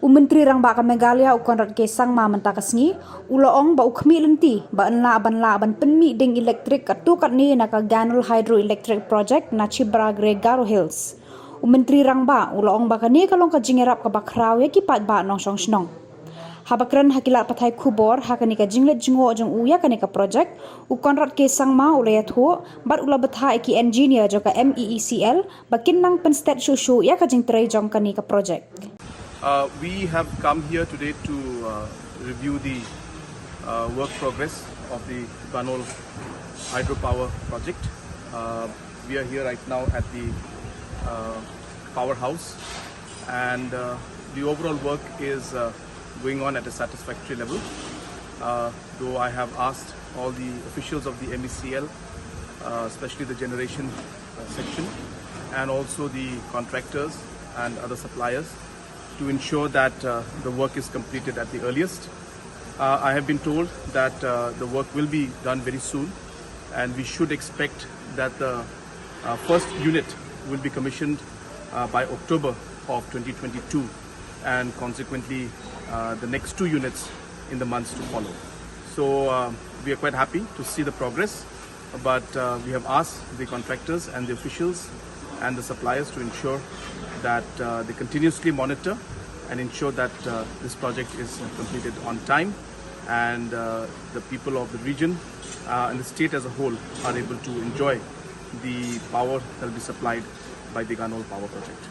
Myntri Rangbah Meghalaya Conrad ke Sangma mentakasngi uloong ba ukmi lenti ba ban penmi ding elektrik atukat ni naka Ganol hydroelectric project na Chibra Garo Hills. Myntri Rangbah uloong ba kani kalong ka jingerap ka bakraw ya kipat ba nong song snong. Habakran hakilat patai kubor hakani ka jinglet jngoh jong uya kani ka project Conrad ke Sangma ulayat ho bat ula bathai ki engineer joka MEECL bakin nang penstet shushu ya ka jingtrai jong kani ka project. We have come here today to review the work progress of the Ganol hydropower project. We are here right now at the powerhouse, and the overall work is going on at a satisfactory level. Though I have asked all the officials of the MECL, especially the generation section, and also the contractors and other suppliers, to ensure that the work is completed at the earliest. I have been told that the work will be done very soon, and we should expect that the first unit will be commissioned by October of 2022, and consequently the next 2 units in the months to follow. So we are quite happy to see the progress, but we have asked the contractors and the officials and the suppliers to ensure that they continuously monitor and ensure that this project is completed on time, and the people of the region and the state as a whole are able to enjoy the power that will be supplied by the Ganol power project.